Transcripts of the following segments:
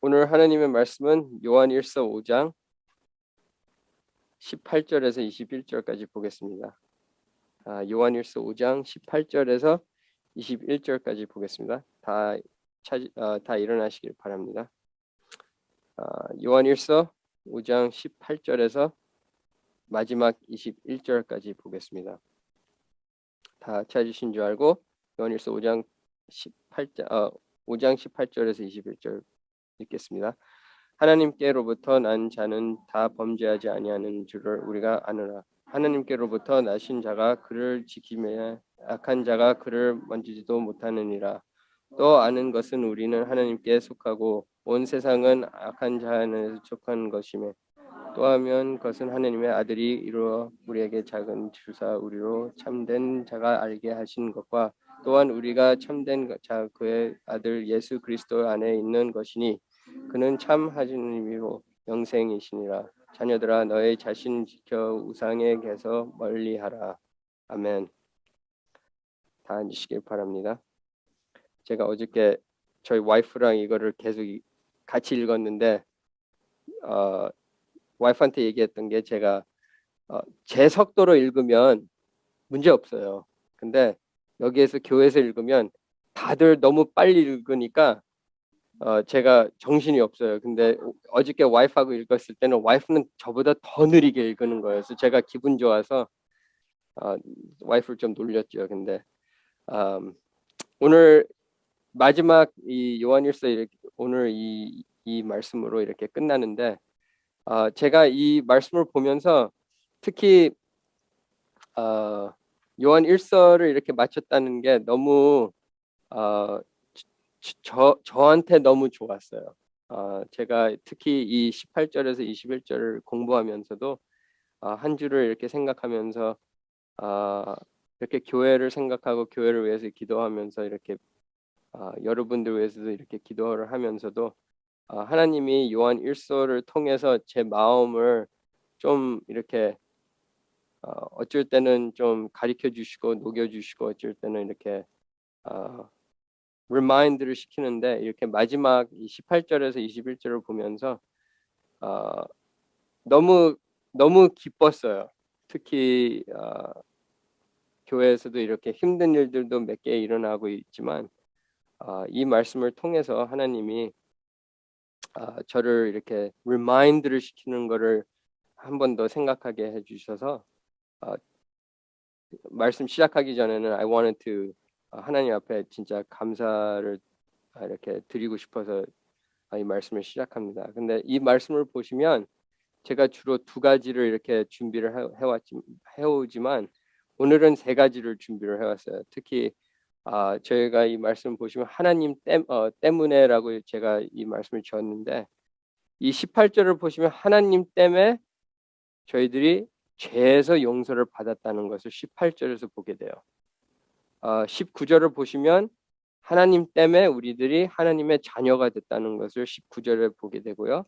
오늘 하나님의 말씀은 요한일서 5장 18절에서 21절까지 보겠습니다. 요한일서 5장 18절에서 21절까지 보겠습니다. 다 일어나시길 바랍니다. 요한일서 5장 18절에서 마지막 21절까지 보겠습니다. 다 찾으신 줄 알고 요한일서 5장 18절에서 21절 읽겠습니다. 하나님께로부터 난 자는 다 범죄하지 아니하는 줄을 우리가 아노라. 하나님께로부터 나신 자가 그를 지키며 악한 자가 그를 만지지도 못하느니라. 또 아는 것은 우리는 하나님께 속하고 온 세상은 악한 자 안에서 속한 것이며 또하면 그것은 하나님의 아들이 이루어 우리에게 작은 주사 우리로 참된 자가 알게 하신 것과 또한 우리가 참된 자 그의 아들 예수 그리스도 안에 있는 것이니 그는 참 하나님이요 영생이시니라. 자녀들아 너의 자신 지켜 우상에게서 멀리하라. 아멘. 다 앉으시길 바랍니다. 제가 어저께 저희 와이프랑 이거를 계속 같이 읽었는데 와이프한테 얘기했던 게 제가 제 속도로 읽으면 문제 없어요. 근데 여기에서 교회에서 읽으면 다들 너무 빨리 읽으니까 제가 정신이 없어요. 근데 어저께 와이프하고 읽었을 때는 와이프는 저보다 더 느리게 읽는 거예요. 그래서 제가 기분 좋아서 와이프를 좀 놀렸죠. 근데 오늘 마지막 이 요한일서 오늘 이 말씀으로 이렇게 끝나는데 제가 이 말씀을 보면서 특히 요한일서를 이렇게 마쳤다는 게 너무 저한테 너무 좋았어요. 제가 특히 이 18절에서 21절을 공부하면서도 한 주를 이렇게 생각하면서 이렇게 교회를 생각하고 교회를 위해서 기도하면서 이렇게 여러분들 위해서도 이렇게 기도를 하면서도 하나님이 요한 1서를 통해서 제 마음을 좀 이렇게 어쩔 때는 좀 가르쳐 주시고 녹여 주시고 어쩔 때는 이렇게 리마인드를 시키는데 이렇게 마지막 18절에서 21절을 보면서 너무 기뻤어요. 특히 교회에서도 이렇게 힘든 일들도 몇 개 일어나고 있지만 이 말씀을 통해서 하나님이 저를 이렇게 리마인드를 시키는 거를 한 번 더 생각하게 해주셔서 말씀 시작하기 전에는 I wanted to 하나님 앞에 진짜 감사를 이렇게 드리고 싶어서 이 말씀을 시작합니다. 근데 이 말씀을 보시면 제가 주로 두 가지를 이렇게 준비를 해오지만 오늘은 세 가지를 준비를 해왔어요. 특히 저희가 이 말씀 보시면 하나님 때문에라고 제가 이 말씀을 지었는데 이 18절을 보시면 하나님 때문에 저희들이 죄에서 용서를 받았다는 것을 18절에서 보게 돼요. 19절을 보시면 하나님 때문에 우리들이 하나님의 자녀가 됐다는 것을 19절에 보게 되고요.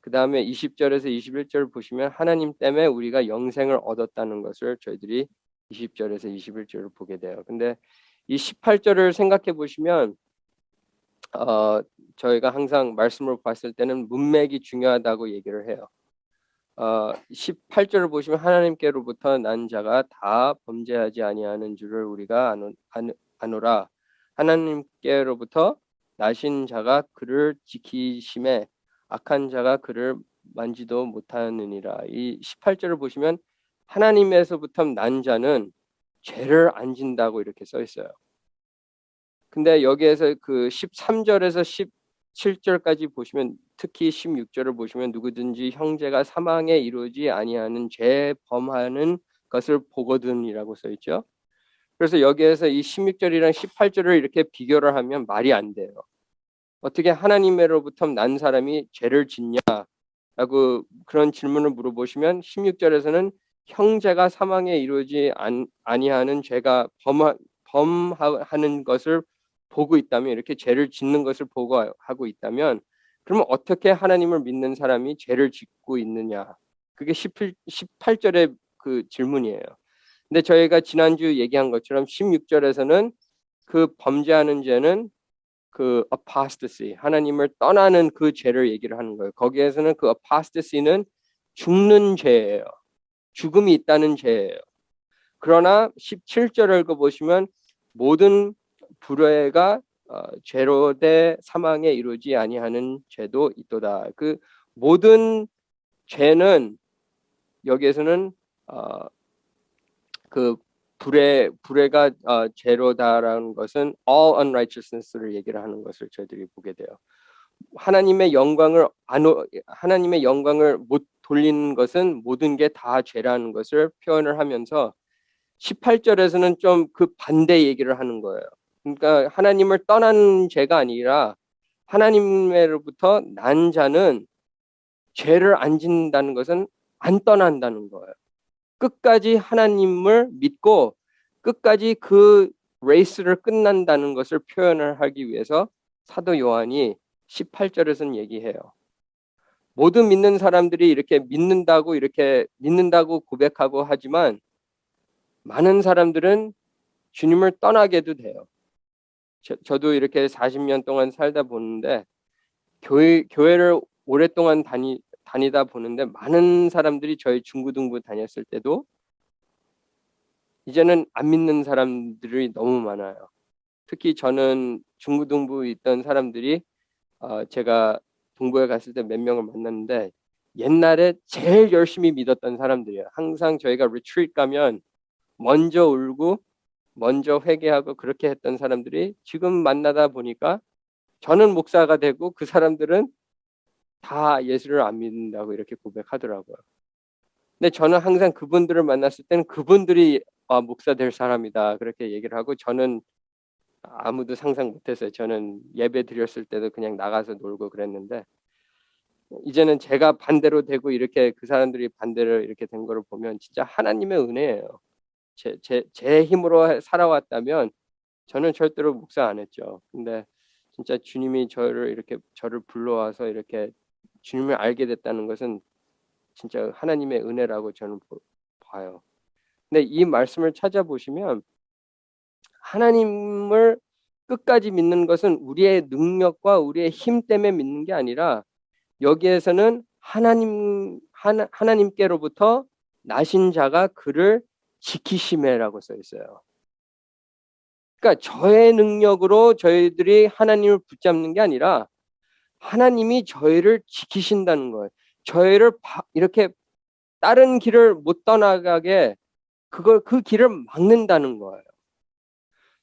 그 다음에 20절에서 21절을 보시면 하나님 때문에 우리가 영생을 얻었다는 것을 저희들이 20절에서 21절을 보게 돼요. 근데 이 18절을 생각해 보시면 저희가 항상 말씀을 봤을 때는 문맥이 중요하다고 얘기를 해요. 18절을 보시면 하나님께로부터 난 자가 다 범죄하지 아니하는 줄을 우리가 아노라. 하나님께로부터 나신 자가 그를 지키심에 악한 자가 그를 만지도 못하느니라. 이 18절을 보시면 하나님에서부터 난 자는 죄를 안 진다고 이렇게 써 있어요. 근데 여기에서 그 13절에서 17절까지 보시면 특히 16절을 보시면 누구든지 형제가 사망에 이르지 아니하는 죄 범하는 것을 보거든이라고 써 있죠. 그래서 여기에서 이 16절이랑 18절을 이렇게 비교를 하면 말이 안 돼요. 어떻게 하나님으로부터 난 사람이 죄를 짓냐라고 그런 질문을 물어보시면 16절에서는 형제가 사망에 이르지 아니하는 죄가 범하는 것을 보고 있다면 이렇게 죄를 짓는 것을 보고 하고 있다면 그러면 어떻게 하나님을 믿는 사람이 죄를 짓고 있느냐? 그게 18절의 그 질문이에요. 근데 저희가 지난주 얘기한 것처럼 16절에서는 그 범죄하는 죄는 그 apostasy, 하나님을 떠나는 그 죄를 얘기를 하는 거예요. 거기에서는 그 apostasy는 죽는 죄예요. 죽음이 있다는 죄예요. 그러나 17절을 읽어보시면 모든 불의가 죄로 대 사망에 이루지 아니하는 죄도 있도다. 그 모든 죄는 여기에서는 그 불의가 죄로다라는 것은 all unrighteousness를 얘기를 하는 것을 저희들이 보게 돼요. 하나님의 영광을 못 돌리는 것은 모든 게 다 죄라는 것을 표현을 하면서 18절에서는 좀 그 반대 얘기를 하는 거예요. 그러니까 하나님을 떠난 죄가 아니라 하나님으로부터 난 자는 죄를 안 짓는다는 것은 안 떠난다는 거예요. 끝까지 하나님을 믿고 끝까지 그 레이스를 끝난다는 것을 표현을 하기 위해서 사도 요한이 18절에서는 얘기해요. 모든 믿는 사람들이 이렇게 믿는다고 고백하고 하지만 많은 사람들은 주님을 떠나게도 돼요. 저도 이렇게 40년 동안 살다 보는데 교회를 오랫동안 다니다 보는데 많은 사람들이 저희 중고등부 다녔을 때도 이제는 안 믿는 사람들이 너무 많아요. 특히 저는 중고등부 있던 사람들이 제가 동부에 갔을 때 몇 명을 만났는데 옛날에 제일 열심히 믿었던 사람들이에요. 항상 저희가 리트리트 가면 먼저 울고 먼저 회개하고 그렇게 했던 사람들이 지금 만나다 보니까 저는 목사가 되고 그 사람들은 다 예수를 안 믿는다고 이렇게 고백하더라고요. 근데 저는 항상 그분들을 만났을 때는 그분들이 목사 될 사람이다 그렇게 얘기를 하고 저는 아무도 상상 못했어요. 저는 예배 드렸을 때도 그냥 나가서 놀고 그랬는데 이제는 제가 반대로 되고 이렇게 그 사람들이 반대로 이렇게 된 거를 보면 진짜 하나님의 은혜예요. 제 힘으로 살아왔다면 저는 절대로 목사 안 했죠. 근데 진짜 주님이 저를 불러와서 이렇게 주님을 알게 됐다는 것은 진짜 하나님의 은혜라고 저는 봐요. 근데 이 말씀을 찾아보시면 하나님을 끝까지 믿는 것은 우리의 능력과 우리의 힘 때문에 믿는 게 아니라 여기에서는 하나님께로부터 나신 자가 그를 지키심에라고 써 있어요. 그러니까 저의 능력으로 저희들이 하나님을 붙잡는 게 아니라 하나님이 저희를 지키신다는 거예요. 저희를 이렇게 다른 길을 못 떠나가게 그 길을 막는다는 거예요.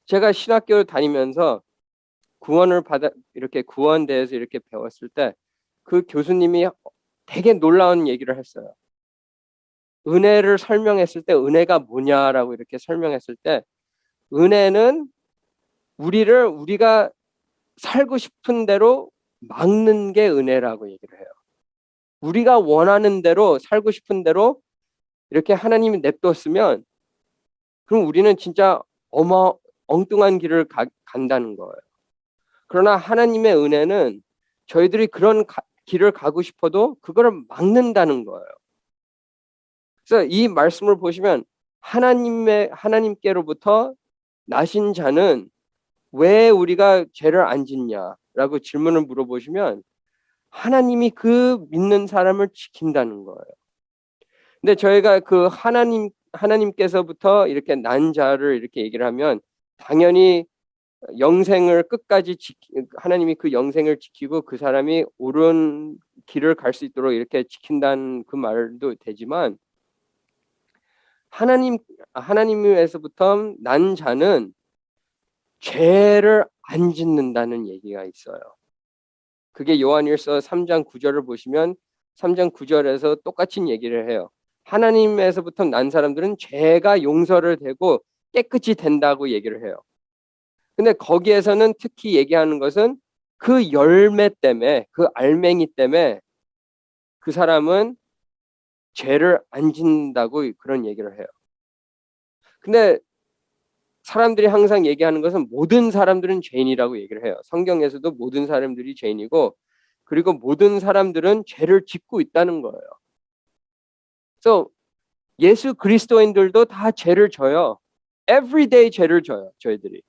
제가 신학교를 다니면서 이렇게 구원대에서 이렇게 배웠을 때 그 교수님이 되게 놀라운 얘기를 했어요. 은혜를 설명했을 때 은혜가 뭐냐라고 이렇게 설명했을 때 은혜는 우리가 살고 싶은 대로 막는 게 은혜라고 얘기를 해요. 우리가 원하는 대로 살고 싶은 대로 이렇게 하나님이 냅뒀으면 그럼 우리는 진짜 엉뚱한 길을 간다는 거예요. 그러나 하나님의 은혜는 저희들이 그런 길을 가고 싶어도 그거를 막는다는 거예요. 그래서 이 말씀을 보시면 하나님께로부터 나신 자는 왜 우리가 죄를 안 짓냐라고 질문을 물어보시면 하나님이 그 믿는 사람을 지킨다는 거예요. 근데 저희가 그 하나님께서부터 이렇게 난 자를 이렇게 얘기를 하면 당연히 영생을 끝까지 하나님이 그 영생을 지키고 그 사람이 옳은 길을 갈 수 있도록 이렇게 지킨다는 그 말도 되지만 하나님에서부터 난 자는 죄를 안 짓는다는 얘기가 있어요. 그게 요한일서 3장 9절을 보시면 3장 9절에서 똑같이 얘기를 해요. 하나님에서부터 난 사람들은 죄가 용서를 되고 깨끗이 된다고 얘기를 해요. 근데 거기에서는 특히 얘기하는 것은 그 열매 때문에, 그 알맹이 때문에 그 사람은 죄를 안 짓는다고 그런 얘기를 해요. 근데 사람들이 항상 얘기하는 것은 모든 사람들은 죄인이라고 얘기를 해요. 성경에서도 모든 사람들이 죄인이고 그리고 모든 사람들은 죄를 짓고 있다는 거예요. 그래서 예수 그리스도인들도 다 죄를 져요. Everyday 죄를 져요, 저희들이.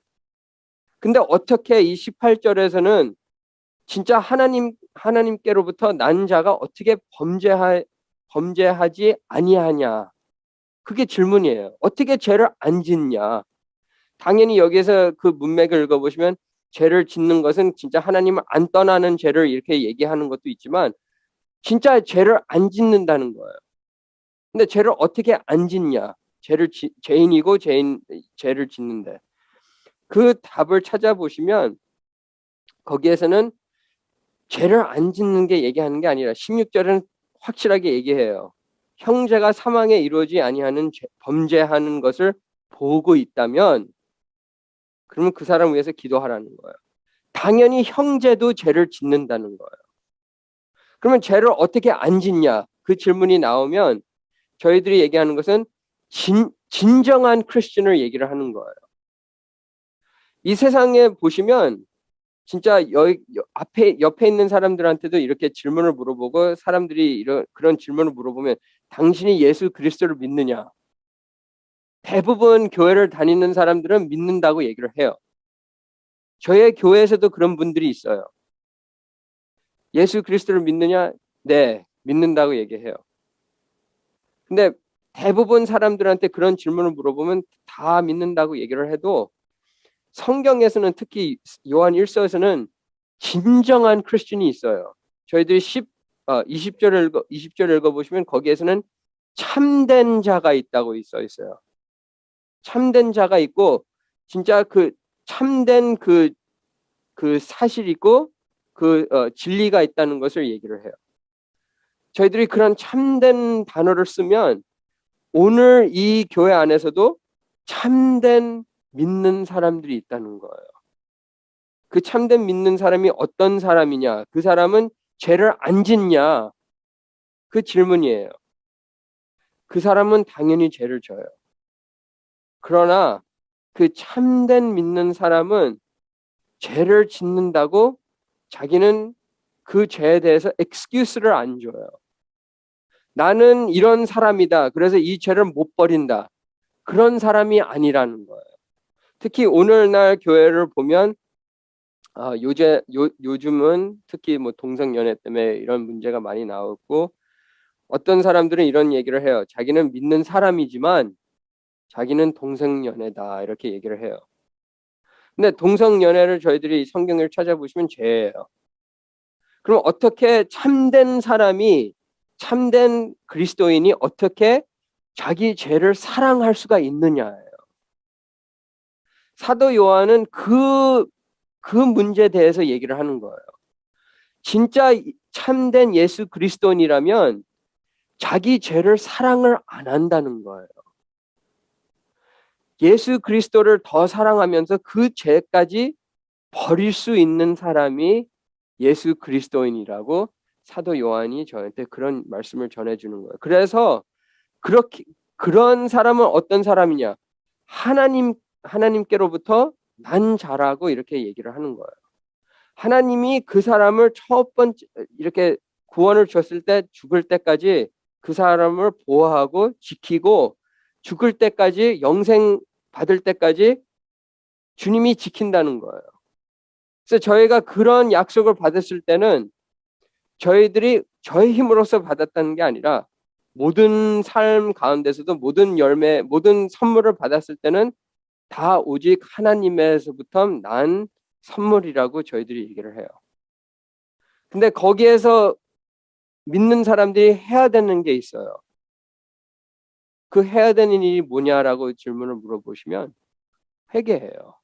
근데 어떻게 이 18절에서는 진짜 하나님께로부터 난 자가 어떻게 범죄하지 아니하냐? 그게 질문이에요. 어떻게 죄를 안 짓냐? 당연히 여기에서 그 문맥을 읽어보시면 죄를 짓는 것은 진짜 하나님을 안 떠나는 죄를 이렇게 얘기하는 것도 있지만 진짜 죄를 안 짓는다는 거예요. 근데 죄를 어떻게 안 짓냐? 죄인이고 죄를 짓는데 그 답을 찾아보시면 거기에서는 죄를 안 짓는 게 얘기하는 게 아니라 16절은 확실하게 얘기해요. 형제가 사망에 이루어지지 아니하는 범죄하는 것을 보고 있다면 그러면 그 사람 위해서 기도하라는 거예요. 당연히 형제도 죄를 짓는다는 거예요. 그러면 죄를 어떻게 안 짓냐? 그 질문이 나오면 저희들이 얘기하는 것은 진정한 크리스천을 얘기를 하는 거예요. 이 세상에 보시면 진짜 옆에 있는 사람들한테도 이렇게 질문을 물어보고 사람들이 그런 질문을 물어보면 당신이 예수 그리스도를 믿느냐? 대부분 교회를 다니는 사람들은 믿는다고 얘기를 해요. 저의 교회에서도 그런 분들이 있어요. 예수 그리스도를 믿느냐? 네, 믿는다고 얘기해요. 근데 대부분 사람들한테 그런 질문을 물어보면 다 믿는다고 얘기를 해도 성경에서는 특히 요한 1서에서는 진정한 크리스천이 있어요. 저희들이 20절을 읽어보시면 거기에서는 참된 자가 있다고 써 있어요. 참된 자가 있고 진짜 그 참된 그 사실이 있고 진리가 있다는 것을 얘기를 해요. 저희들이 그런 참된 단어를 쓰면 오늘 이 교회 안에서도 참된 믿는 사람들이 있다는 거예요. 그 참된 믿는 사람이 어떤 사람이냐? 그 사람은 죄를 안 짓냐? 그 질문이에요. 그 사람은 당연히 죄를 져요. 그러나 그 참된 믿는 사람은 죄를 짓는다고 자기는 그 죄에 대해서 excuse를 안 줘요. 나는 이런 사람이다. 그래서 이 죄를 못 버린다. 그런 사람이 아니라는 거예요. 특히 오늘날 교회를 보면 요즘은 특히 뭐 동성연애 때문에 이런 문제가 많이 나왔고 어떤 사람들은 이런 얘기를 해요. 자기는 믿는 사람이지만 자기는 동성연애다 이렇게 얘기를 해요. 근데 동성연애를 저희들이 성경을 찾아보시면 죄예요. 그럼 어떻게 참된 사람이 참된 그리스도인이 어떻게 자기 죄를 사랑할 수가 있느냐예요. 사도 요한은 그 문제에 대해서 얘기를 하는 거예요. 진짜 참된 예수 그리스도인이라면 자기 죄를 사랑을 안 한다는 거예요. 예수 그리스도를 더 사랑하면서 그 죄까지 버릴 수 있는 사람이 예수 그리스도인이라고 사도 요한이 저한테 그런 말씀을 전해주는 거예요. 그래서 그런 사람은 어떤 사람이냐? 하나님께로부터 난 자라고 이렇게 얘기를 하는 거예요. 하나님이 그 사람을 첫 번째 이렇게 구원을 줬을 때 죽을 때까지 그 사람을 보호하고 지키고 죽을 때까지 영생 받을 때까지 주님이 지킨다는 거예요. 그래서 저희가 그런 약속을 받았을 때는 저희들이 저의 힘으로서 받았다는 게 아니라 모든 삶 가운데서도 모든 열매, 모든 선물을 받았을 때는 다 오직 하나님에서부터 난 선물이라고 저희들이 얘기를 해요. 근데 거기에서 믿는 사람들이 해야 되는 게 있어요. 그 해야 되는 일이 뭐냐라고 질문을 물어보시면 회개해요.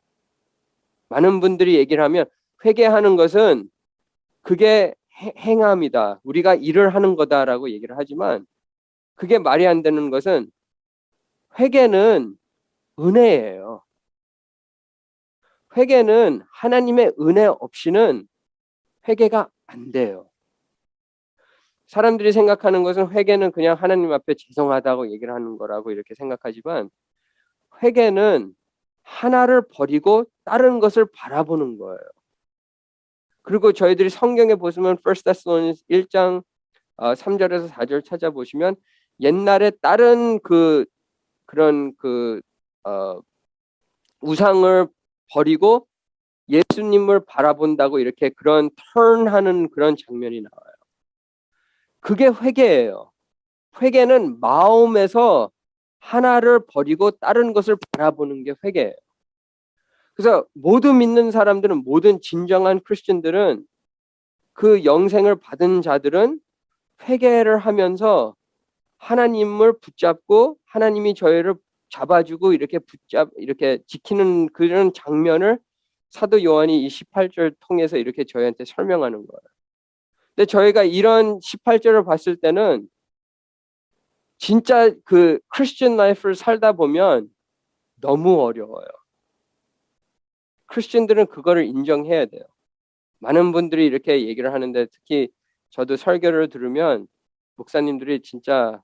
많은 분들이 얘기를 하면 회개하는 것은 그게 행함이다. 우리가 일을 하는 거다라고 얘기를 하지만 그게 말이 안 되는 것은 회개는 은혜예요. 회개는 하나님의 은혜 없이는 회개가 안 돼요. 사람들이 생각하는 것은 회개는 그냥 하나님 앞에 죄송하다고 얘기를 하는 거라고 이렇게 생각하지만 회개는 하나를 버리고 다른 것을 바라보는 거예요. 그리고 저희들이 성경에 보시면 1 Thessalonians 1장 3절에서 4절 찾아보시면 옛날에 다른 그런 우상을 버리고 예수님을 바라본다고 이렇게 그런 턴하는 그런 장면이 나와요. 그게 회개예요. 회개는 마음에서 하나를 버리고 다른 것을 바라보는 게 회개예요. 그래서 모두 믿는 사람들은, 모든 진정한 크리스천들은, 그 영생을 받은 자들은 회개를 하면서 하나님을 붙잡고 하나님이 저희를 잡아주고 이렇게 지키는 그런 장면을 사도 요한이 이 18절 통해서 이렇게 저희한테 설명하는 거예요. 근데 저희가 이런 18절을 봤을 때는 진짜 그 크리스천 라이프를 살다 보면 너무 어려워요. 크리스천들은 그거를 인정해야 돼요. 많은 분들이 이렇게 얘기를 하는데, 특히 저도 설교를 들으면 목사님들이 진짜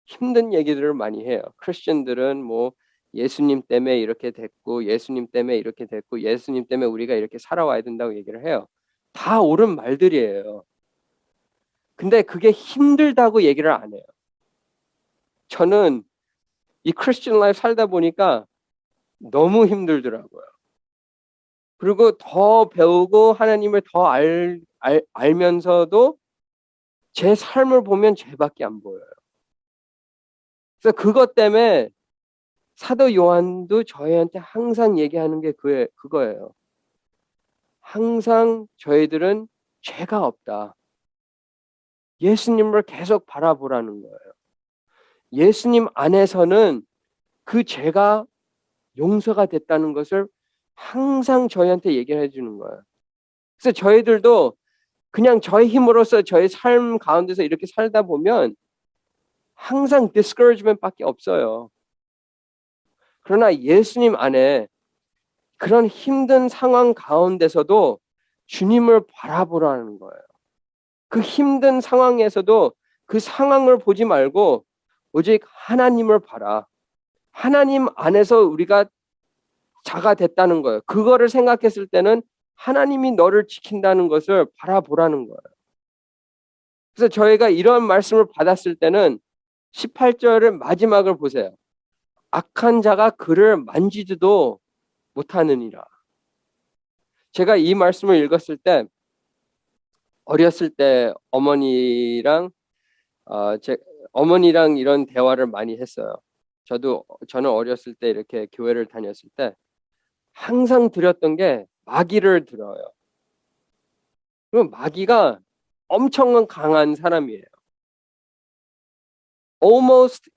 힘든 얘기들을 많이 해요. 크리스천들은 뭐 예수님 때문에 이렇게 됐고, 예수님 때문에 이렇게 됐고, 예수님 때문에 우리가 이렇게 살아와야 된다고 얘기를 해요. 다 옳은 말들이에요. 근데 그게 힘들다고 얘기를 안 해요. 저는 이 크리스천 라이프 살다 보니까 너무 힘들더라고요. 그리고 더 배우고 하나님을 더 알면서도 제 삶을 보면 죄밖에 안 보여요. 그래서 그것 때문에 사도 요한도 저희한테 항상 얘기하는 게 그거예요. 항상 저희들은 죄가 없다. 예수님을 계속 바라보라는 거예요. 예수님 안에서는 그 죄가 용서가 됐다는 것을 항상 저희한테 얘기를 해주는 거예요. 그래서 저희들도 그냥 저의 힘으로서 저의 삶 가운데서 이렇게 살다 보면 항상 discouragement밖에 없어요. 그러나 예수님 안에 그런 힘든 상황 가운데서도 주님을 바라보라는 거예요. 그 힘든 상황에서도 그 상황을 보지 말고 오직 하나님을 봐라. 하나님 안에서 우리가 자가 됐다는 거예요. 그거를 생각했을 때는 하나님이 너를 지킨다는 것을 바라보라는 거예요. 그래서 저희가 이런 말씀을 받았을 때는 18절의 마지막을 보세요. 악한 자가 그를 만지지도 못하느니라. 제가 이 말씀을 읽었을 때, 어렸을 때 어머니랑 이런 대화를 많이 했어요. 저는 어렸을 때 이렇게 교회를 다녔을 때 항상 들었던 게 마귀를 들어요. 그럼 마귀가 엄청 강한 사람이에요. Almost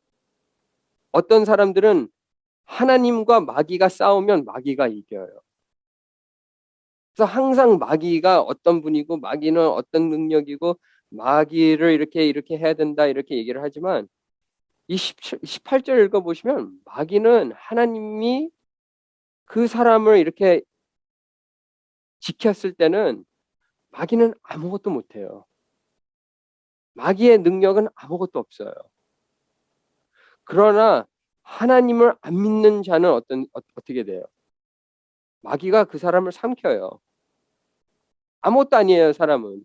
어떤 사람들은 하나님과 마귀가 싸우면 마귀가 이겨요. 그래서 항상 마귀가 어떤 분이고 마귀는 어떤 능력이고 마귀를 이렇게 해야 된다 이렇게 얘기를 하지만 이 18절 읽어보시면 마귀는 하나님이 그 사람을 이렇게 지켰을 때는 마귀는 아무것도 못해요. 마귀의 능력은 아무것도 없어요. 그러나 하나님을 안 믿는 자는 어떻게 돼요? 마귀가 그 사람을 삼켜요. 아무것도 아니에요, 사람은.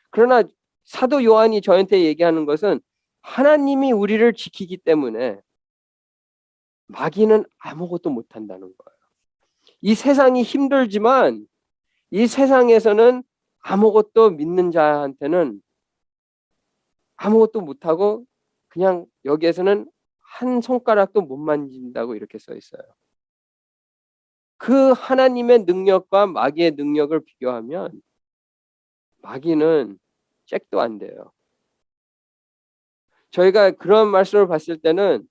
그러나 사도 요한이 저한테 얘기하는 것은 하나님이 우리를 지키기 때문에 마귀는 아무것도 못한다는 거예요. 이 세상이 힘들지만 이 세상에서는 아무것도 믿는 자한테는 아무것도 못하고 그냥 여기에서는 한 손가락도 못 만진다고 이렇게 써 있어요. 그 하나님의 능력과 마귀의 능력을 비교하면 마귀는 잭도 안 돼요. 저희가 그런 말씀을 봤을 때는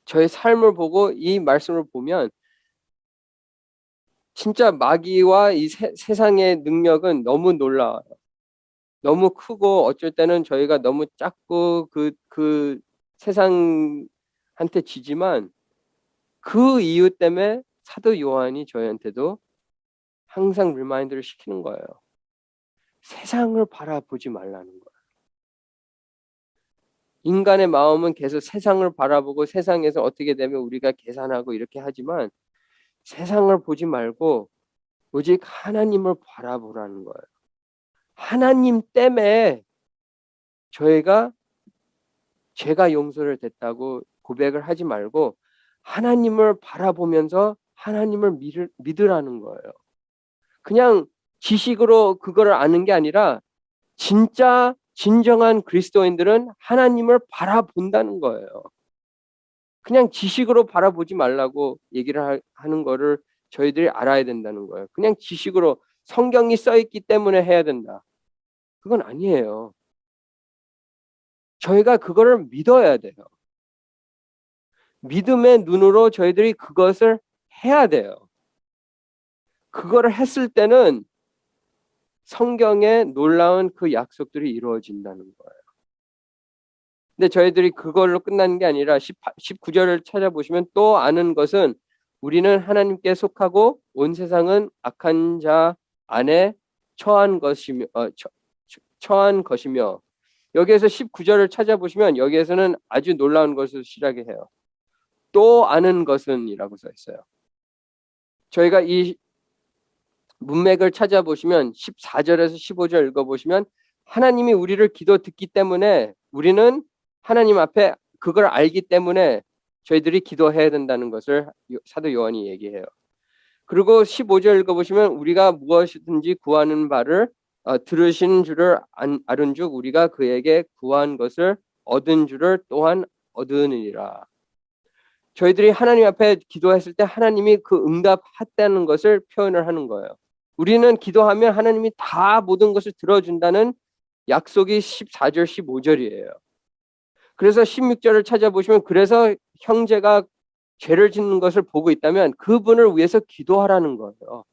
저의 삶을 보고 이 말씀을 보면 진짜 마귀와 이 세상의 능력은 너무 놀라워요. 너무 크고 어쩔 때는 저희가 너무 작고 그 세상한테 지지만 그 이유 때문에 사도 요한이 저희한테도 항상 리마인드를 시키는 거예요. 세상을 바라보지 말라는 거예요. 인간의 마음은 계속 세상을 바라보고 세상에서 어떻게 되면 우리가 계산하고 이렇게 하지만 세상을 보지 말고 오직 하나님을 바라보라는 거예요. 하나님 때문에 저희가 죄가 용서를 됐다고 고백을 하지 말고 하나님을 바라보면서 하나님을 믿으라는 거예요. 그냥 지식으로 그거를 아는 게 아니라 진짜 진정한 그리스도인들은 하나님을 바라본다는 거예요. 그냥 지식으로 바라보지 말라고 얘기를 하는 거를 저희들이 알아야 된다는 거예요. 그냥 지식으로 성경이 써 있기 때문에 해야 된다. 그건 아니에요. 저희가 그거를 믿어야 돼요. 믿음의 눈으로 저희들이 그것을 해야 돼요. 그거를 했을 때는 성경에 놀라운 그 약속들이 이루어진다는 거예요. 근데 저희들이 그걸로 끝나는 게 아니라 19절을 찾아보시면 또 아는 것은 우리는 하나님께 속하고 온 세상은 악한 자 안에 처한 것이며 여기에서 19절을 찾아보시면 여기에서는 아주 놀라운 것을 시작해요. 또 아는 것은 이라고 써 있어요. 저희가 이 문맥을 찾아보시면 14절에서 15절 읽어보시면 하나님이 우리를 기도 듣기 때문에 우리는 하나님 앞에 그걸 알기 때문에 저희들이 기도해야 된다는 것을 사도 요한이 얘기해요. 그리고 15절 읽어보시면 우리가 무엇이든지 구하는 바를 들으신 줄을 아른즉 우리가 그에게 구한 것을 얻은 줄을 또한 얻으니라. 저희들이 하나님 앞에 기도했을 때 하나님이 그 응답했다는 것을 표현을 하는 거예요. 우리는 기도하면 하나님이 다 모든 것을 들어준다는 약속이 14절, 15절이에요. 그래서 16절을 찾아보시면 그래서 형제가 죄를 짓는 것을 보고 있다면 그분을 위해서 기도하라는 거예요.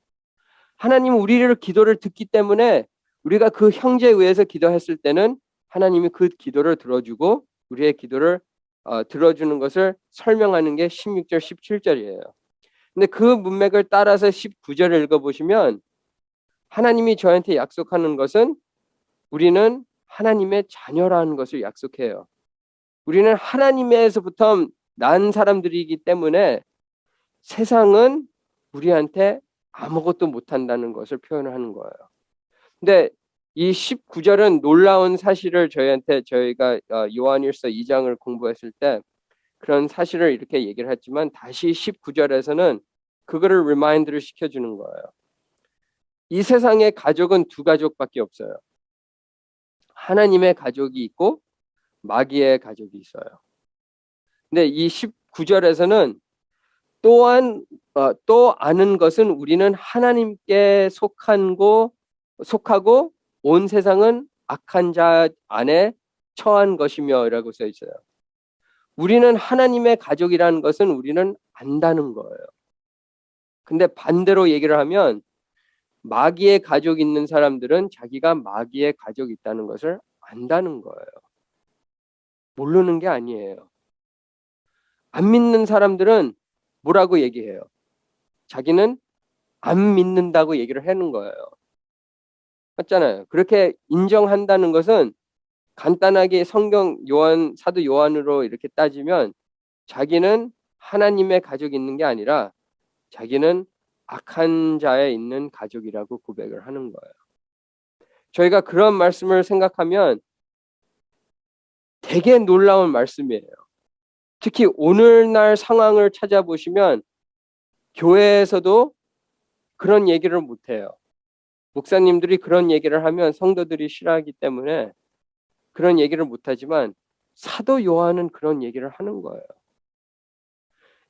하나님은 우리를 기도를 듣기 때문에 우리가 그 형제에 의해서 기도했을 때는 하나님이 그 기도를 들어주고 우리의 기도를 들어주는 것을 설명하는 게 16절, 17절이에요. 근데 그 문맥을 따라서 19절을 읽어보시면 하나님이 저한테 약속하는 것은 우리는 하나님의 자녀라는 것을 약속해요. 우리는 하나님에서부터 난 사람들이기 때문에 세상은 우리한테 아무것도 못한다는 것을 표현을 하는 거예요. 근데 이 19절은 놀라운 사실을 저희가 요한일서 2장을 공부했을 때 그런 사실을 이렇게 얘기를 했지만 다시 19절에서는 그거를 리마인드를 시켜주는 거예요. 이 세상에 가족은 두 가족밖에 없어요. 하나님의 가족이 있고 마귀의 가족이 있어요. 근데 이 19절에서는 또한 또 아는 것은 우리는 하나님께 속하고 온 세상은 악한 자 안에 처한 것이며라고 써 있어요. 우리는 하나님의 가족이라는 것은 우리는 안다는 거예요. 근데 반대로 얘기를 하면 마귀의 가족 있는 사람들은 자기가 마귀의 가족이 있다는 것을 안다는 거예요. 모르는 게 아니에요. 안 믿는 사람들은 뭐라고 얘기해요? 자기는 안 믿는다고 얘기를 하는 거예요. 맞잖아요. 그렇게 인정한다는 것은 간단하게 사도 요한으로 이렇게 따지면 자기는 하나님의 가족이 있는 게 아니라 자기는 악한 자에 있는 가족이라고 고백을 하는 거예요. 저희가 그런 말씀을 생각하면 되게 놀라운 말씀이에요. 특히 오늘날 상황을 찾아보시면 교회에서도 그런 얘기를 못해요. 목사님들이 그런 얘기를 하면 성도들이 싫어하기 때문에 그런 얘기를 못하지만 사도 요한은 그런 얘기를 하는 거예요.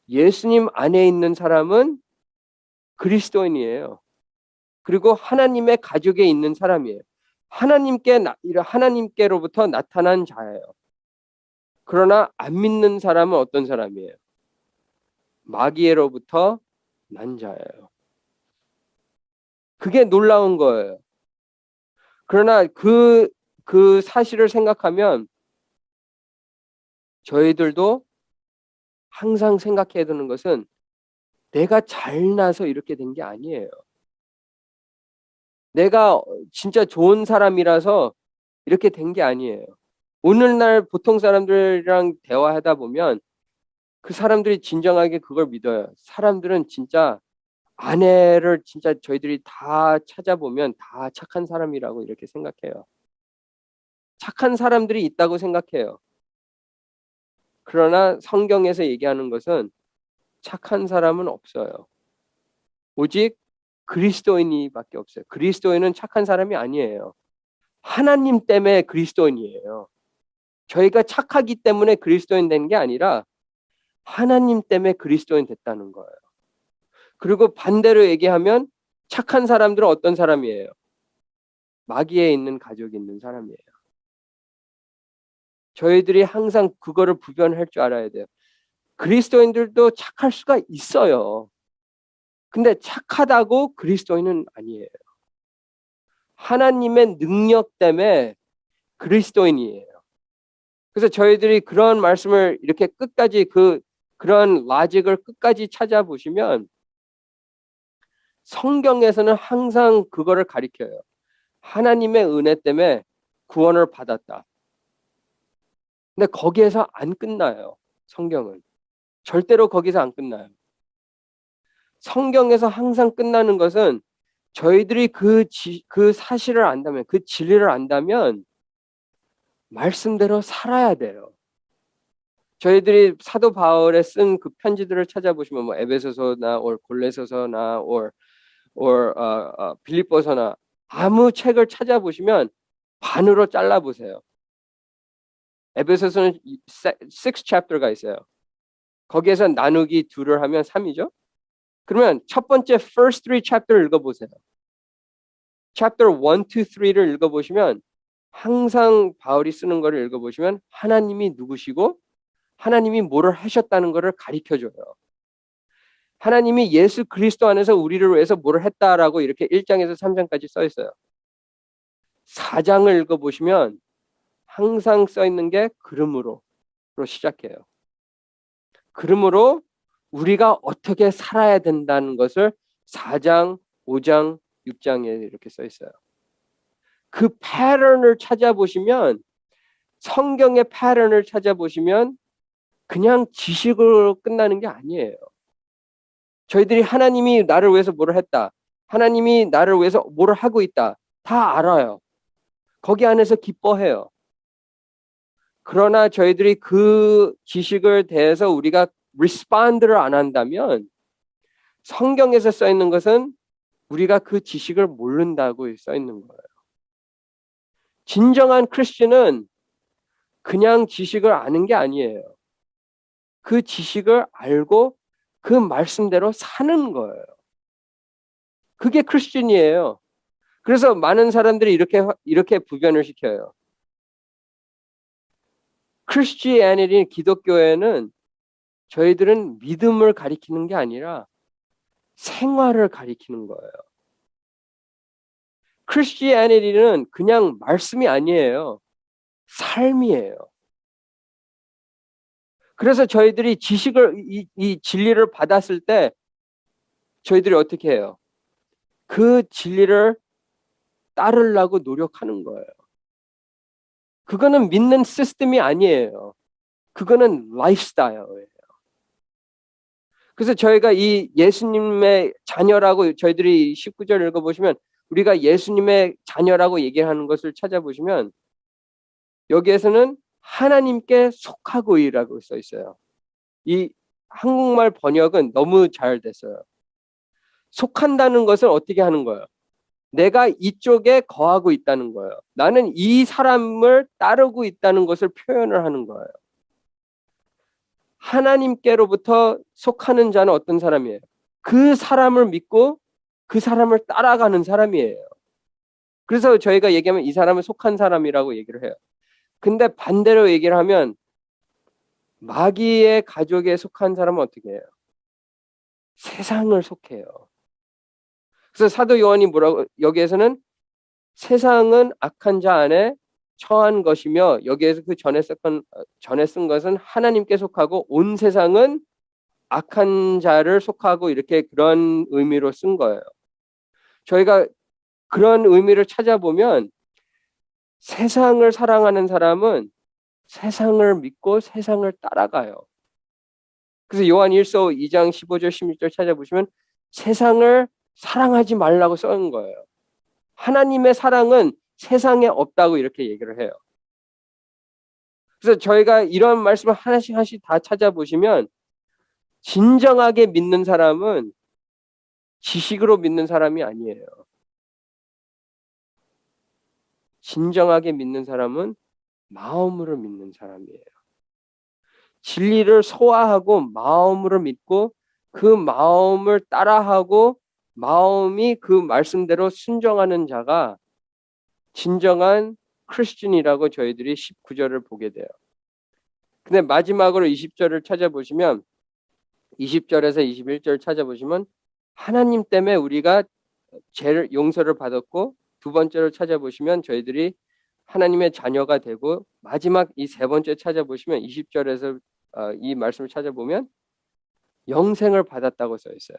예수님 안에 있는 사람은 그리스도인이에요. 그리고 하나님의 가족에 있는 사람이에요. 하나님께로부터 나타난 자예요. 그러나 안 믿는 사람은 어떤 사람이에요? 마귀로부터 난 자예요. 그게 놀라운 거예요. 그러나 그 사실을 생각하면 저희들도 항상 생각해야 되는 것은 내가 잘나서 이렇게 된 게 아니에요. 내가 진짜 좋은 사람이라서 이렇게 된 게 아니에요. 오늘날 보통 사람들이랑 대화하다 보면 그 사람들이 진정하게 그걸 믿어요. 사람들은 진짜 아내를 진짜 저희들이 다 찾아보면 다 착한 사람이라고 이렇게 생각해요. 착한 사람들이 있다고 생각해요. 그러나 성경에서 얘기하는 것은 착한 사람은 없어요. 오직 그리스도인이밖에 없어요. 그리스도인은 착한 사람이 아니에요. 하나님 때문에 그리스도인이에요. 저희가 착하기 때문에 그리스도인 된 게 아니라 하나님 때문에 그리스도인 됐다는 거예요. 그리고 반대로 얘기하면 착한 사람들은 어떤 사람이에요? 마귀에 있는 가족이 있는 사람이에요. 저희들이 항상 그거를 구별할 줄 알아야 돼요. 그리스도인들도 착할 수가 있어요. 근데 착하다고 그리스도인은 아니에요. 하나님의 능력 때문에 그리스도인이에요. 그래서 저희들이 그런 말씀을 이렇게 끝까지 그런 라직을 끝까지 찾아보시면 성경에서는 항상 그거를 가리켜요. 하나님의 은혜 때문에 구원을 받았다. 근데 거기에서 안 끝나요. 성경은. 절대로 거기서 안 끝나요. 성경에서 항상 끝나는 것은 저희들이 그 사실을 안다면, 그 진리를 안다면 말씀대로 살아야 돼요. 저희들이 사도 바울의 쓴 그 편지들을 찾아보시면 뭐 에베소서나 골레서서나 빌립보서나 아무 책을 찾아보시면 반으로 잘라보세요. 에베소서는 6 chapter가 있어요. 거기에서 나누기 2를 하면 3이죠. 그러면 첫 번째 first 3 chapter를 읽어보세요. chapter 1, 2, 3를 읽어보시면 항상 바울이 쓰는 거를 읽어보시면 하나님이 누구시고 하나님이 뭐를 하셨다는 것을 가리켜줘요. 하나님이 예수 그리스도 안에서 우리를 위해서 뭐를 했다라고 이렇게 1장에서 3장까지 써 있어요. 4장을 읽어보시면 항상 써 있는 게 그러므로 시작해요. 그러므로 우리가 어떻게 살아야 된다는 것을 4장, 5장, 6장에 이렇게 써 있어요. 그 패턴을 찾아보시면 성경의 패턴을 찾아보시면 그냥 지식으로 끝나는 게 아니에요. 저희들이 하나님이 나를 위해서 뭐를 했다. 하나님이 나를 위해서 뭐를 하고 있다. 다 알아요. 거기 안에서 기뻐해요. 그러나 저희들이 그 지식을 대해서 우리가 리스폰드를 안 한다면 성경에서 써 있는 것은 우리가 그 지식을 모른다고 써 있는 거예요. 진정한 크리스천은 그냥 지식을 아는 게 아니에요. 그 지식을 알고 그 말씀대로 사는 거예요. 그게 크리스천이에요. 그래서 많은 사람들이 이렇게 부변을 시켜요. 크리스티애니티 기독교에는 저희들은 믿음을 가리키는 게 아니라 생활을 가리키는 거예요. 크리스티애니티는 그냥 말씀이 아니에요. 삶이에요. 그래서 저희들이 이 진리를 받았을 때 저희들이 어떻게 해요? 그 진리를 따르려고 노력하는 거예요. 그거는 믿는 시스템이 아니에요. 그거는 라이프스타일이에요. 그래서 저희가 이 예수님의 자녀라고 저희들이 19절 읽어보시면 우리가 예수님의 자녀라고 얘기하는 것을 찾아보시면 여기에서는 하나님께 속하고 이라고 써 있어요. 이 한국말 번역은 너무 잘 됐어요. 속한다는 것을 어떻게 하는 거예요? 내가 이쪽에 거하고 있다는 거예요. 나는 이 사람을 따르고 있다는 것을 표현을 하는 거예요. 하나님께로부터 속하는 자는 어떤 사람이에요? 그 사람을 믿고 그 사람을 따라가는 사람이에요. 그래서 저희가 얘기하면 이 사람은 속한 사람이라고 얘기를 해요. 근데 반대로 얘기를 하면 마귀의 가족에 속한 사람은 어떻게 해요? 세상을 속해요. 그래서 사도 요한이 뭐라고 여기에서는 세상은 악한 자 안에 처한 것이며 여기에서 그 전에 쓴 것은 하나님께 속하고 온 세상은 악한 자를 속하고 이렇게 그런 의미로 쓴 거예요. 저희가 그런 의미를 찾아보면 세상을 사랑하는 사람은 세상을 믿고 세상을 따라가요. 그래서 요한 1서 2장 15절 16절 찾아보시면 세상을 사랑하지 말라고 써는 거예요. 하나님의 사랑은 세상에 없다고 이렇게 얘기를 해요. 그래서 저희가 이런 말씀을 하나씩 다 찾아보시면 진정하게 믿는 사람은 지식으로 믿는 사람이 아니에요. 진정하게 믿는 사람은 마음으로 믿는 사람이에요. 진리를 소화하고 마음으로 믿고 그 마음을 따라하고 마음이 그 말씀대로 순종하는 자가 진정한 크리스천이라고 저희들이 19절을 보게 돼요. 근데 마지막으로 20절을 찾아보시면 20절에서 21절 찾아보시면 하나님 때문에 우리가 죄를 용서를 받았고 두 번째로 찾아보시면 저희들이 하나님의 자녀가 되고 마지막 이 세 번째 찾아보시면 20절에서 이 말씀을 찾아보면 영생을 받았다고 써 있어요.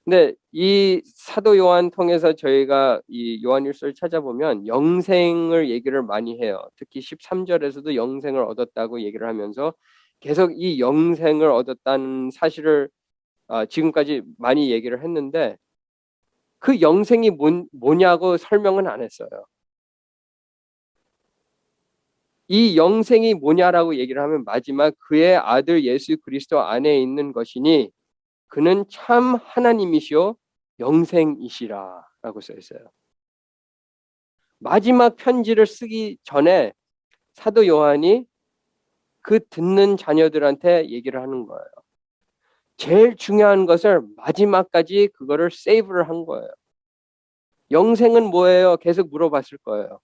근데 이 사도 요한 통해서 저희가 이 요한일서를 찾아보면 영생을 얘기를 많이 해요. 특히 13절에서도 영생을 얻었다고 얘기를 하면서 계속 이 영생을 얻었다는 사실을 지금까지 많이 얘기를 했는데 그 영생이 뭐냐고 설명은 안 했어요. 이 영생이 뭐냐라고 얘기를 하면 마지막 그의 아들 예수 그리스도 안에 있는 것이니 그는 참 하나님이시요 영생이시라 라고 써 있어요. 마지막 편지를 쓰기 전에 사도 요한이 그 듣는 자녀들한테 얘기를 하는 거예요. 제일 중요한 것을 마지막까지 그거를 세이브를 한 거예요. 영생은 뭐예요? 계속 물어봤을 거예요.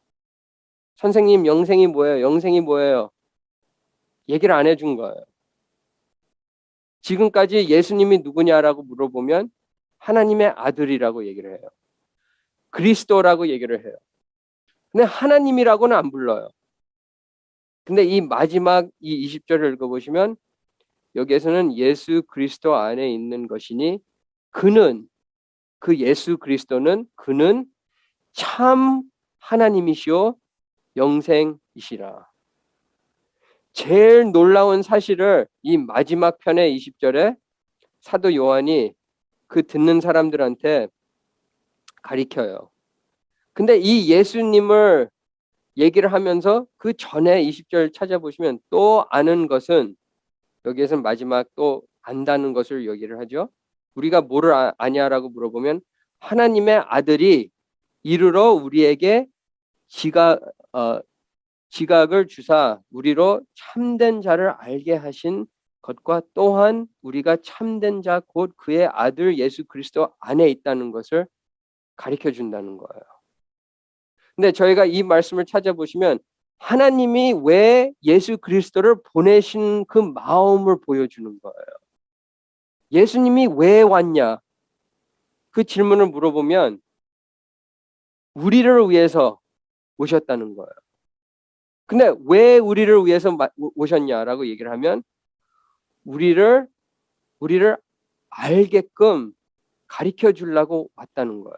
선생님, 영생이 뭐예요? 영생이 뭐예요? 얘기를 안 해준 거예요. 지금까지 예수님이 누구냐라고 물어보면 하나님의 아들이라고 얘기를 해요. 그리스도라고 얘기를 해요. 근데 하나님이라고는 안 불러요. 근데 이 마지막 이 20절을 읽어보시면 여기에서는 예수 그리스도 안에 있는 것이니 그는 그 예수 그리스도는 그는 참 하나님이시오 영생이시라. 제일 놀라운 사실을 이 마지막 편의 20절에 사도 요한이 그 듣는 사람들한테 가리켜요. 근데 이 예수님을 얘기를 하면서 그 전에 20절 찾아보시면 또 아는 것은 여기에서는 마지막 또 안다는 것을 얘기를 하죠. 우리가 뭐를 아냐라고 물어보면 하나님의 아들이 이르러 우리에게 지각을 주사 우리로 참된 자를 알게 하신 것과 또한 우리가 참된 자 곧 그의 아들 예수 그리스도 안에 있다는 것을 가르쳐 준다는 거예요. 근데 저희가 이 말씀을 찾아보시면 하나님이 왜 예수 그리스도를 보내신 그 마음을 보여주는 거예요. 예수님이 왜 왔냐? 그 질문을 물어보면 우리를 위해서 오셨다는 거예요. 근데 왜 우리를 위해서 오셨냐라고 얘기를 하면 우리를 알게끔 가르쳐 주려고 왔다는 거예요.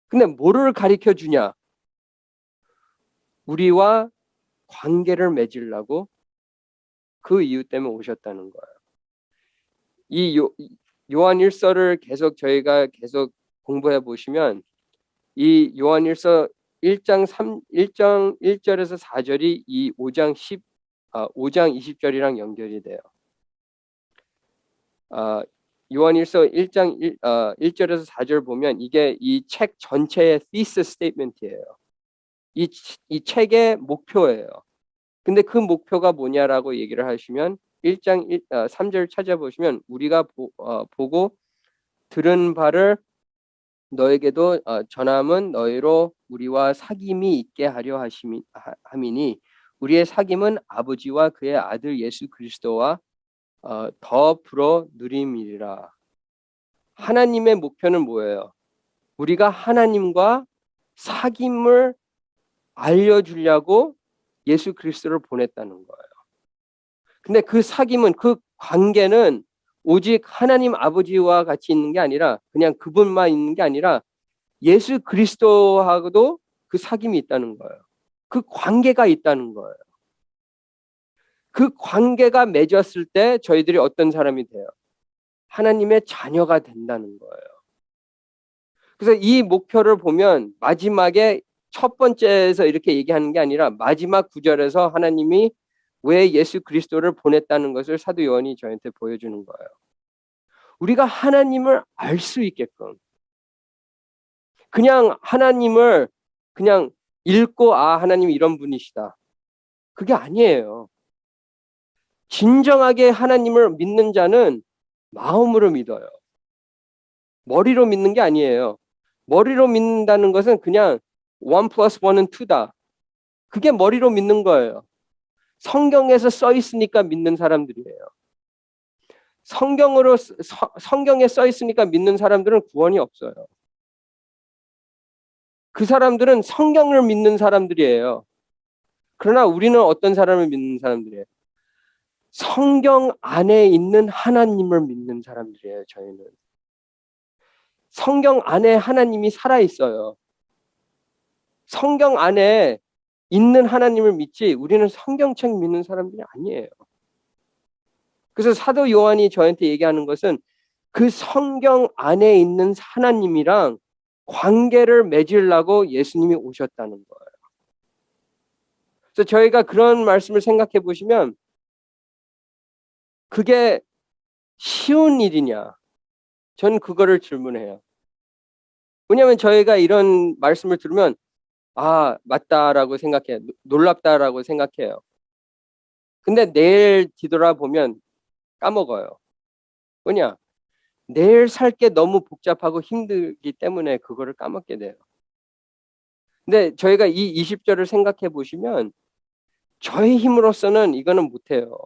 근데 뭐를 가르쳐 주냐? 우리와 관계를 맺으려고 그 이유 때문에 오셨다는 거예요. 이 요한일서를 계속 저희가 계속 공부해 보시면 이 요한일서 1장 1절에서 4절이 이 5장 20절이랑 연결이 돼요. 요한일서 1장 1절에서 4절 보면 이게 이 책 전체의 thesis statement이에요. 이 책의 목표예요. 근데 그 목표가 뭐냐라고 얘기를 하시면 1장 3절 찾아보시면 우리가 보고 들은 바를 너에게도 전함은 너희로 우리와 사귐이 있게 하려 함이니 우리의 사귐은 아버지와 그의 아들 예수 그리스도와 더 불어 누림이리라. 하나님의 목표는 뭐예요? 우리가 하나님과 사귐을 알려주려고 예수 그리스도를 보냈다는 거예요. 근데 그 사귐은 그 관계는 오직 하나님 아버지와 같이 있는 게 아니라 그냥 그분만 있는 게 아니라 예수 그리스도하고도 그 사귐이 있다는 거예요. 그 관계가 있다는 거예요. 그 관계가 맺었을 때 저희들이 어떤 사람이 돼요? 하나님의 자녀가 된다는 거예요. 그래서 이 목표를 보면 마지막에 첫 번째에서 이렇게 얘기하는 게 아니라 마지막 구절에서 하나님이 왜 예수 그리스도를 보냈다는 것을 사도 요한이 저한테 보여주는 거예요. 우리가 하나님을 알 수 있게끔. 그냥 하나님을 그냥 읽고 하나님이 이런 분이시다. 그게 아니에요. 진정하게 하나님을 믿는 자는 마음으로 믿어요. 머리로 믿는 게 아니에요. 머리로 믿는다는 것은 그냥 1 플러스 1은 2다. 그게 머리로 믿는 거예요. 성경에서 써 있으니까 믿는 사람들이에요. 성경에 써 있으니까 믿는 사람들은 구원이 없어요. 그 사람들은 성경을 믿는 사람들이에요. 그러나 우리는 어떤 사람을 믿는 사람들이에요? 성경 안에 있는 하나님을 믿는 사람들이에요, 저희는. 성경 안에 하나님이 살아있어요. 성경 안에 있는 하나님을 믿지 우리는 성경책 믿는 사람들이 아니에요. 그래서 사도 요한이 저한테 얘기하는 것은 그 성경 안에 있는 하나님이랑 관계를 맺으려고 예수님이 오셨다는 거예요. 그래서 저희가 그런 말씀을 생각해 보시면 그게 쉬운 일이냐? 전 그거를 질문해요. 왜냐하면 저희가 이런 말씀을 들으면 맞다라고 생각해요. 놀랍다라고 생각해요. 근데 내일 뒤돌아보면 까먹어요. 뭐냐? 내일 살 게 너무 복잡하고 힘들기 때문에 그거를 까먹게 돼요. 근데 저희가 이 20절을 생각해 보시면 저희 힘으로서는 이거는 못해요.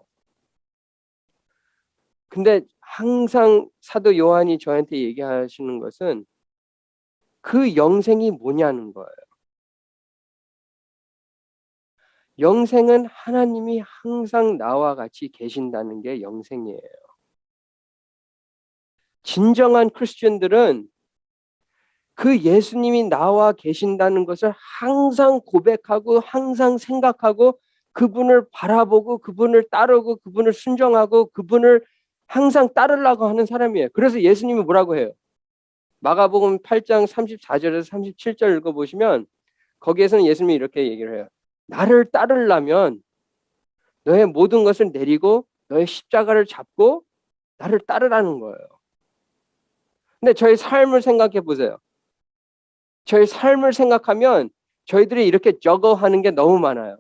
근데 항상 사도 요한이 저한테 얘기하시는 것은 그 영생이 뭐냐는 거예요. 영생은 하나님이 항상 나와 같이 계신다는 게 영생이에요. 진정한 크리스천들은 그 예수님이 나와 계신다는 것을 항상 고백하고 항상 생각하고 그분을 바라보고 그분을 따르고 그분을 순종하고 그분을 항상 따르려고 하는 사람이에요. 그래서 예수님이 뭐라고 해요? 마가복음 8장 34절에서 37절 읽어보시면 거기에서는 예수님이 이렇게 얘기를 해요. 나를 따르려면 너의 모든 것을 내리고 너의 십자가를 잡고 나를 따르라는 거예요. 근데 저희 삶을 생각해 보세요. 저희 삶을 생각하면 저희들이 이렇게 저거하는 게 너무 많아요.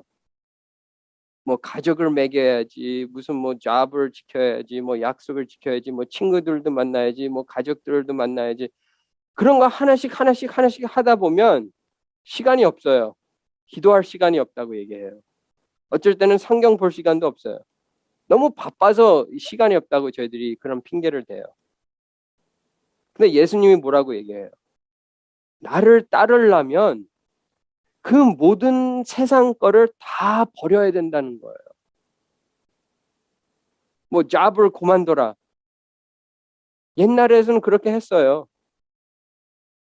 뭐 가족을 먹여야지, 무슨 뭐 잡을 지켜야지, 뭐 약속을 지켜야지, 뭐 친구들도 만나야지, 뭐 가족들도 만나야지. 그런 거 하나씩 하나씩 하나씩 하다 보면 시간이 없어요. 기도할 시간이 없다고 얘기해요. 어쩔 때는 성경 볼 시간도 없어요. 너무 바빠서 시간이 없다고 저희들이 그런 핑계를 대요. 근데 예수님이 뭐라고 얘기해요? 나를 따르려면 그 모든 세상 거를 다 버려야 된다는 거예요. 뭐 잡을 그만둬라. 옛날에서는 그렇게 했어요.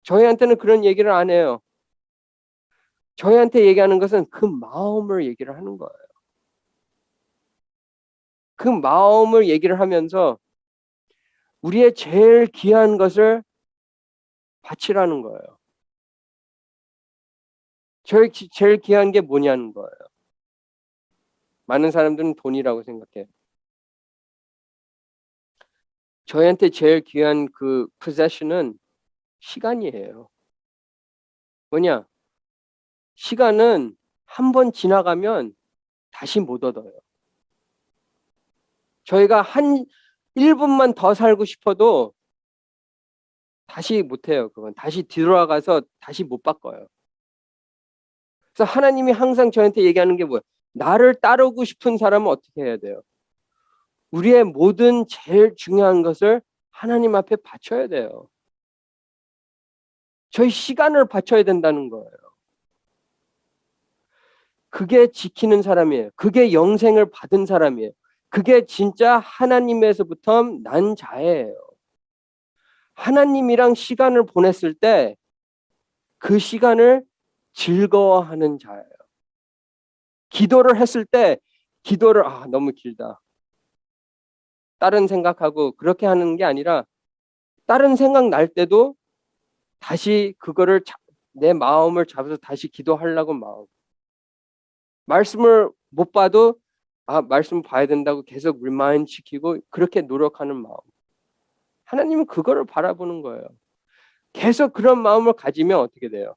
저희한테는 그런 얘기를 안 해요. 저희한테 얘기하는 것은 그 마음을 얘기를 하는 거예요. 그 마음을 얘기를 하면서 우리의 제일 귀한 것을 바치라는 거예요. 저희 제일 귀한 게 뭐냐는 거예요. 많은 사람들은 돈이라고 생각해요. 저희한테 제일 귀한 그 possession은 시간이에요. 뭐냐? 시간은 한 번 지나가면 다시 못 얻어요. 저희가 한 1분만 더 살고 싶어도 다시 못 해요. 그건 다시 뒤돌아가서 다시 못 바꿔요. 그래서 하나님이 항상 저한테 얘기하는 게 뭐예요? 나를 따르고 싶은 사람은 어떻게 해야 돼요? 우리의 모든 제일 중요한 것을 하나님 앞에 바쳐야 돼요. 저희 시간을 바쳐야 된다는 거예요. 그게 지키는 사람이에요. 그게 영생을 받은 사람이에요. 그게 진짜 하나님에서부터 난 자예요. 하나님이랑 시간을 보냈을 때 그 시간을 즐거워하는 자예요. 기도를 했을 때 기도를 너무 길다. 다른 생각하고 그렇게 하는 게 아니라 다른 생각 날 때도 다시 그거를 내 마음을 잡아서 다시 기도하려고 마음. 말씀을 못 봐도 말씀 봐야 된다고 계속 리마인드 시키고 그렇게 노력하는 마음. 하나님은 그거를 바라보는 거예요. 계속 그런 마음을 가지면 어떻게 돼요?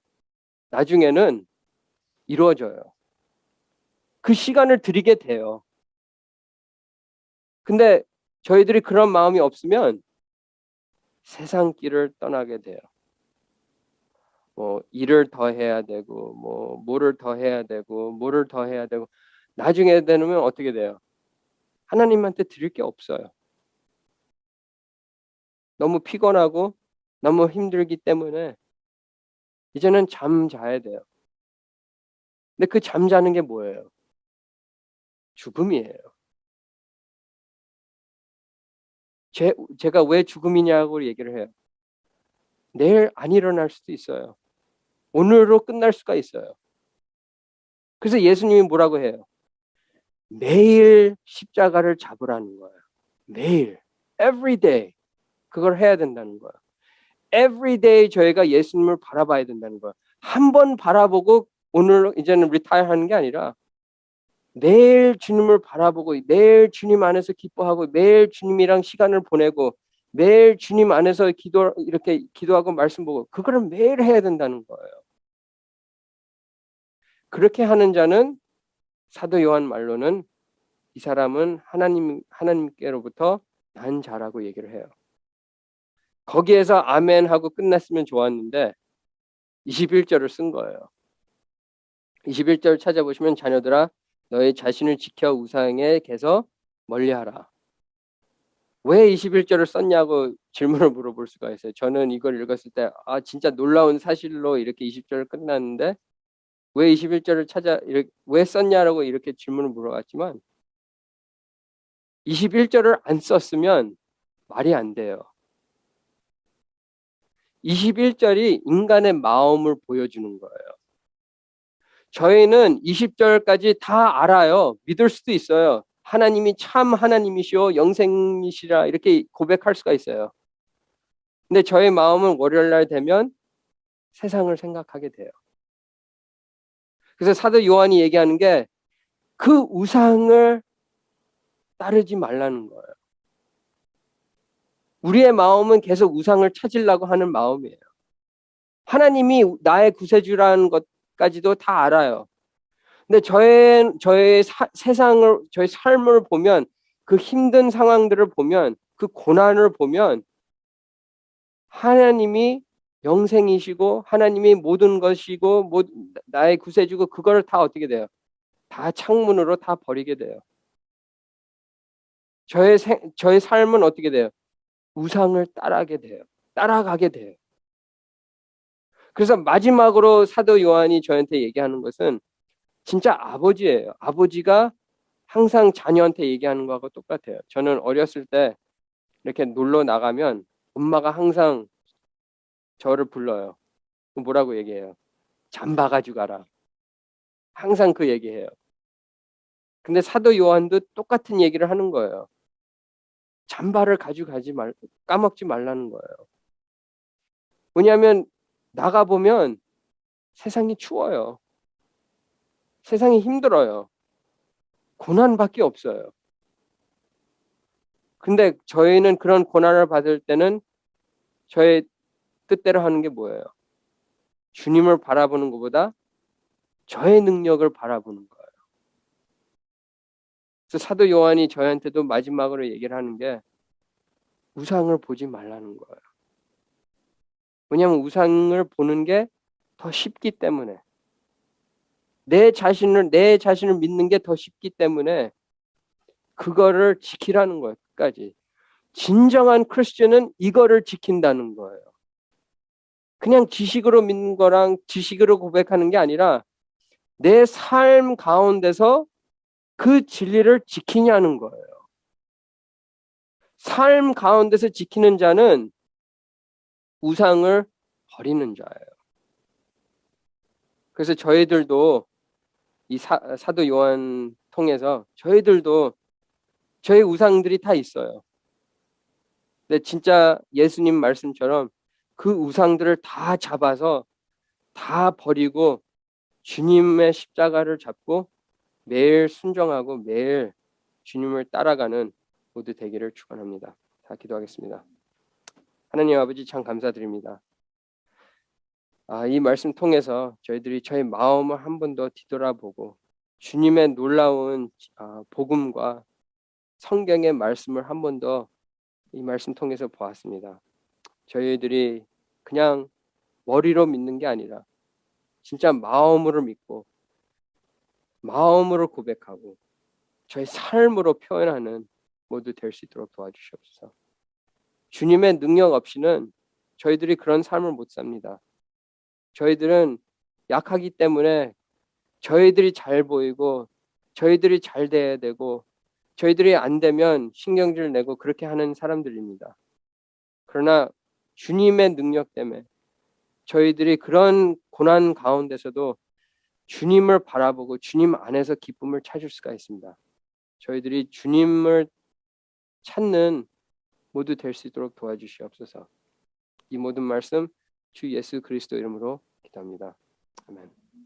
나중에는 이루어져요. 그 시간을 드리게 돼요. 근데 저희들이 그런 마음이 없으면 세상 길을 떠나게 돼요. 뭐 일을 더 해야 되고 뭐를 더 해야 되고 뭐를 더 해야 되고 나중에 되면 어떻게 돼요? 하나님한테 드릴 게 없어요. 너무 피곤하고 너무 힘들기 때문에 이제는 잠 자야 돼요. 근데 그 잠자는 게 뭐예요? 죽음이에요. 제가 왜 죽음이냐고 얘기를 해요. 내일 안 일어날 수도 있어요. 오늘로 끝날 수가 있어요. 그래서 예수님이 뭐라고 해요? 매일 십자가를 잡으라는 거예요. 매일. Every day. 그걸 해야 된다는 거예요. Every day 저희가 예수님을 바라봐야 된다는 거예요. 한 번 바라보고 오늘 이제는 리타이어 하는 게 아니라 매일 주님을 바라보고 매일 주님 안에서 기뻐하고 매일 주님이랑 시간을 보내고 매일 주님 안에서 이렇게 기도하고 말씀 보고 그거를 매일 해야 된다는 거예요. 그렇게 하는 자는 사도 요한 말로는 이 사람은 하나님께로부터 난 자라고 얘기를 해요. 거기에서 아멘 하고 끝났으면 좋았는데 21절을 쓴 거예요. 21절 찾아보시면 자녀들아 너희 자신을 지켜 우상에게서 멀리하라. 왜 21절을 썼냐고 질문을 물어볼 수가 있어요. 저는 이걸 읽었을 때 진짜 놀라운 사실로 이렇게 20절을 끝났는데 왜 21절을 왜 썼냐라고 이렇게 질문을 물어봤지만 21절을 안 썼으면 말이 안 돼요. 21절이 인간의 마음을 보여주는 거예요. 저희는 20절까지 다 알아요. 믿을 수도 있어요. 하나님이 참 하나님이시오 영생이시라 이렇게 고백할 수가 있어요. 근데 저의 마음은 월요일 날 되면 세상을 생각하게 돼요. 그래서 사도 요한이 얘기하는 게 그 우상을 따르지 말라는 거예요. 우리의 마음은 계속 우상을 찾으려고 하는 마음이에요. 하나님이 나의 구세주라는 것까지도 다 알아요. 근데 저의 세상을, 저의 삶을 보면 그 힘든 상황들을 보면 그 고난을 보면 하나님이 영생이시고 하나님이 모든 것이고 나의 구세주고 그걸 다 어떻게 돼요? 다 창문으로 다 버리게 돼요. 저의 삶은 어떻게 돼요? 우상을 따라가게 돼요. 그래서 마지막으로 사도 요한이 저한테 얘기하는 것은 진짜 아버지예요. 아버지가 항상 자녀한테 얘기하는 거하고 똑같아요. 저는 어렸을 때 이렇게 놀러 나가면 엄마가 항상 저를 불러요. 뭐라고 얘기해요? 잠바 가지고 가라. 항상 그 얘기해요. 근데 사도 요한도 똑같은 얘기를 하는 거예요. 잠바를 가지고 까먹지 말라는 거예요. 왜냐하면 나가보면 세상이 추워요. 세상이 힘들어요. 고난밖에 없어요. 근데 저희는 그런 고난을 받을 때는 저의 뜻대로 하는 게 뭐예요? 주님을 바라보는 것보다 저의 능력을 바라보는 거예요. 그래서 사도 요한이 저한테도 마지막으로 얘기를 하는 게 우상을 보지 말라는 거예요. 왜냐하면 우상을 보는 게 더 쉽기 때문에 내 자신을 믿는 게 더 쉽기 때문에 그거를 지키라는 거예요. 끝까지. 진정한 크리스천은 이거를 지킨다는 거예요. 그냥 지식으로 믿는 거랑 지식으로 고백하는 게 아니라 내 삶 가운데서 그 진리를 지키냐는 거예요. 삶 가운데서 지키는 자는 우상을 버리는 자예요. 그래서 저희들도 이 사도 요한 통해서 저희들도 저희 우상들이 다 있어요. 근데 진짜 예수님 말씀처럼 그 우상들을 다 잡아서 다 버리고 주님의 십자가를 잡고 매일 순종하고 매일 주님을 따라가는 모두 되기를 축원합니다. 다 기도하겠습니다. 하나님 아버지 참 감사드립니다. 이 말씀 통해서 저희들이 저희 마음을 한 번 더 뒤돌아보고 주님의 놀라운 복음과 성경의 말씀을 한 번 더 이 말씀 통해서 보았습니다. 저희들이 그냥 머리로 믿는 게 아니라 진짜 마음으로 믿고 마음으로 고백하고 저희 삶으로 표현하는 모두 될 수 있도록 도와주시옵소서. 주님의 능력 없이는 저희들이 그런 삶을 못 삽니다. 저희들은 약하기 때문에 저희들이 잘 보이고 저희들이 잘 돼야 되고 저희들이 안 되면 신경질 내고 그렇게 하는 사람들입니다. 그러나 주님의 능력 때문에 저희들이 그런 고난 가운데서도 주님을 바라보고 주님 안에서 기쁨을 찾을 수가 있습니다. 저희들이 주님을 찾는 모두 될 수 있도록 도와주시옵소서. 이 모든 말씀 주 예수 그리스도 이름으로 기도합니다. 아멘.